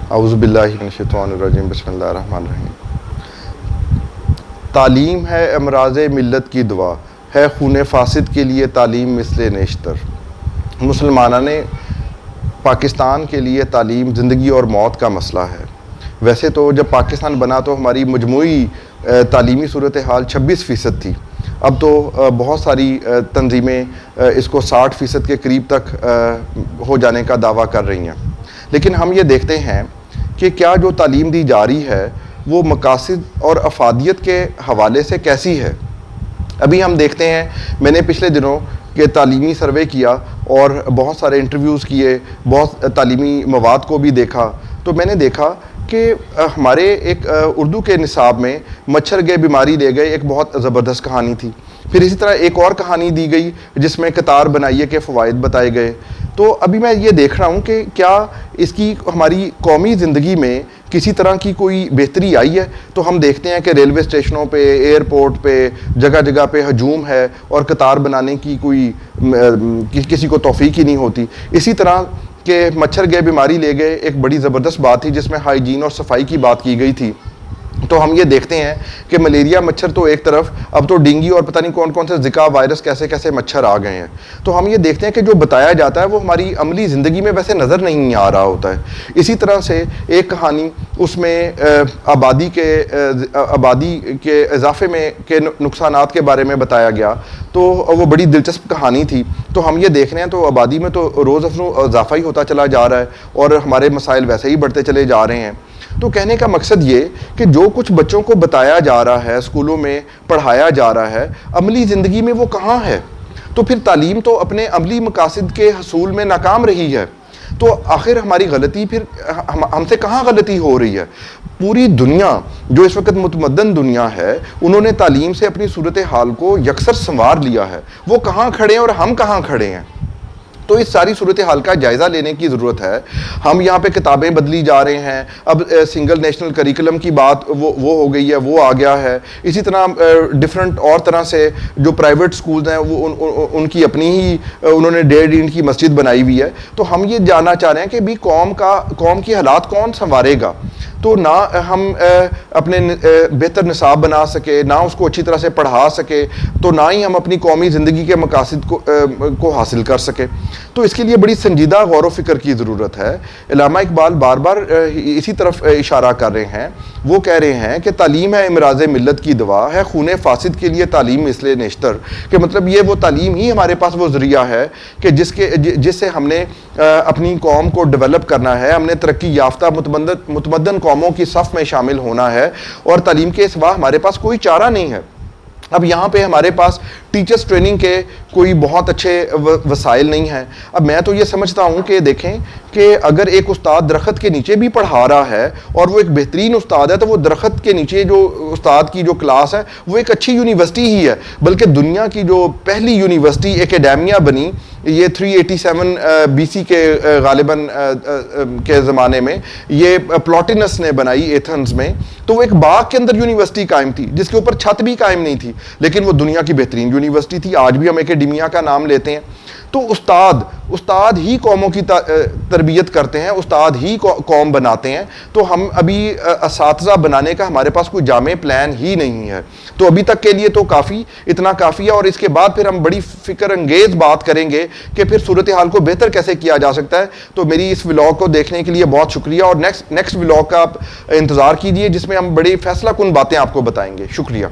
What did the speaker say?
اعوذ باللہ من الشیطان الرجیم، بسم اللہ الرحمن الرحیم۔ تعلیم ہے امراض ملت کی دوا، ہے خون فاسد کے لیے تعلیم مثل نیشتر۔ مسلمانہ نے پاکستان کے لیے تعلیم زندگی اور موت کا مسئلہ ہے۔ ویسے تو جب پاکستان بنا تو ہماری مجموعی تعلیمی صورتحال 26% تھی، اب تو بہت ساری تنظیمیں اس کو 60% کے قریب تک ہو جانے کا دعویٰ کر رہی ہیں۔ لیکن ہم یہ دیکھتے ہیں کہ کیا جو تعلیم دی جا رہی ہے وہ مقاصد اور افادیت کے حوالے سے کیسی ہے۔ ابھی ہم دیکھتے ہیں، میں نے پچھلے دنوں کہ تعلیمی سروے کیا اور بہت سارے انٹرویوز کیے، بہت تعلیمی مواد کو بھی دیکھا، تو میں نے دیکھا کہ ہمارے ایک اردو کے نصاب میں مچھر گئے بیماری لے گئے ایک بہت زبردست کہانی تھی۔ پھر اسی طرح ایک اور کہانی دی گئی جس میں قطار بنائیے کے فوائد بتائے گئے۔ تو ابھی میں یہ دیکھ رہا ہوں کہ کیا اس کی ہماری قومی زندگی میں کسی طرح کی کوئی بہتری آئی ہے۔ تو ہم دیکھتے ہیں کہ ریلوے اسٹیشنوں پہ، ایئرپورٹ پہ، جگہ جگہ پہ ہجوم ہے اور قطار بنانے کی کوئی کسی کو توفیق ہی نہیں ہوتی۔ اسی طرح کہ مچھر گئے بیماری لے گئے ایک بڑی زبردست بات تھی جس میں ہائیجین اور صفائی کی بات کی گئی تھی۔ تو ہم یہ دیکھتے ہیں کہ ملیریا مچھر تو ایک طرف، اب تو ڈینگی اور پتہ نہیں کون کون سے زکا وائرس کیسے کیسے مچھر آ گئے ہیں۔ تو ہم یہ دیکھتے ہیں کہ جو بتایا جاتا ہے وہ ہماری عملی زندگی میں ویسے نظر نہیں آ رہا ہوتا ہے۔ اسی طرح سے ایک کہانی اس میں آبادی کے اضافے میں کے نقصانات کے بارے میں بتایا گیا، تو وہ بڑی دلچسپ کہانی تھی۔ تو ہم یہ دیکھ رہے ہیں تو آبادی میں تو روز اضافہ ہی ہوتا چلا جا رہا ہے اور ہمارے مسائل ویسے ہی بڑھتے چلے جا رہے ہیں۔ تو کہنے کا مقصد یہ کہ جو کچھ بچوں کو بتایا جا رہا ہے، اسکولوں میں پڑھایا جا رہا ہے، عملی زندگی میں وہ کہاں ہے؟ تو پھر تعلیم تو اپنے عملی مقاصد کے حصول میں ناکام رہی ہے۔ تو آخر ہماری غلطی پھر ہم سے کہاں غلطی ہو رہی ہے؟ پوری دنیا جو اس وقت متمدن دنیا ہے، انہوں نے تعلیم سے اپنی صورتحال کو یکسر سنوار لیا ہے۔ وہ کہاں کھڑے ہیں اور ہم کہاں کھڑے ہیں؟ تو اس ساری صورتحال کا جائزہ لینے کی ضرورت ہے۔ ہم یہاں پہ کتابیں بدلی جا رہے ہیں، اب سنگل نیشنل کریکولم کی بات وہ ہو گئی ہے، وہ آ گیا ہے۔ اسی طرح ڈفرنٹ اور طرح سے جو پرائیویٹ سکولز ہیں وہ ان کی اپنی ہی انہوں نے 1.5 اینٹ کی مسجد بنائی ہوئی ہے۔ تو ہم یہ جاننا چاہ رہے ہیں کہ بھی قوم کی حالات کون سنوارے گا؟ تو نہ ہم اپنے بہتر نصاب بنا سکے، نہ اس کو اچھی طرح سے پڑھا سکے، تو نہ ہی ہم اپنی قومی زندگی کے مقاصد کو حاصل کر سکے۔ تو اس کے لیے بڑی سنجیدہ غور و فکر کی ضرورت ہے۔ علامہ اقبال بار بار اسی طرف اشارہ کر رہے ہیں۔ وہ کہہ رہے ہیں کہ تعلیم ہے امراض ملت کی دوا، ہے خون فاسد کے لیے تعلیم مثل نیشتر، کہ مطلب یہ وہ تعلیم ہی ہمارے پاس وہ ذریعہ ہے کہ جس سے ہم نے اپنی قوم کو ڈیولپ کرنا ہے، ہم نے ترقی یافتہ متمدن قوموں کی صف میں شامل ہونا ہے، اور تعلیم کے سوا ہمارے پاس کوئی چارہ نہیں ہے۔ اب یہاں پہ ہمارے پاس ٹیچرز ٹریننگ کے کوئی بہت اچھے وسائل نہیں ہیں۔ اب میں تو یہ سمجھتا ہوں کہ دیکھیں کہ اگر ایک استاد درخت کے نیچے بھی پڑھا رہا ہے اور وہ ایک بہترین استاد ہے، تو وہ درخت کے نیچے جو استاد کی جو کلاس ہے وہ ایک اچھی یونیورسٹی ہی ہے۔ بلکہ دنیا کی جو پہلی یونیورسٹی ایکیڈیمیا بنی یہ 387 BC کے غالباً کے زمانے میں یہ پلاٹینس نے بنائی ایتھنز میں۔ تو وہ ایک باغ کے اندر یونیورسٹی قائم تھی جس کے اوپر چھت بھی قائم نہیں تھی، لیکن وہ دنیا کی بہترین یونیورسٹی تھی۔ آج بھی ہم ایکیڈیمیا کا نام لیتے ہیں۔ تو استاد ہی قوموں کی تربیت کرتے ہیں، استاد ہی قوم بناتے ہیں۔ تو ہم ابھی اساتذہ بنانے کا ہمارے پاس کوئی جامع پلان ہی نہیں ہے۔ تو ابھی تک کے لیے تو اتنا کافی ہے، اور اس کے بعد پھر ہم بڑی فکر انگیز بات کریں گے کہ پھر صورتحال کو بہتر کیسے کیا جا سکتا ہے۔ تو میری اس ولاگ کو دیکھنے کے لیے بہت شکریہ، اور نیکسٹ ولاگ کا آپ انتظار کیجیے جس میں ہم بڑی فیصلہ کن باتیں آپ کو بتائیں گے۔ شکریہ۔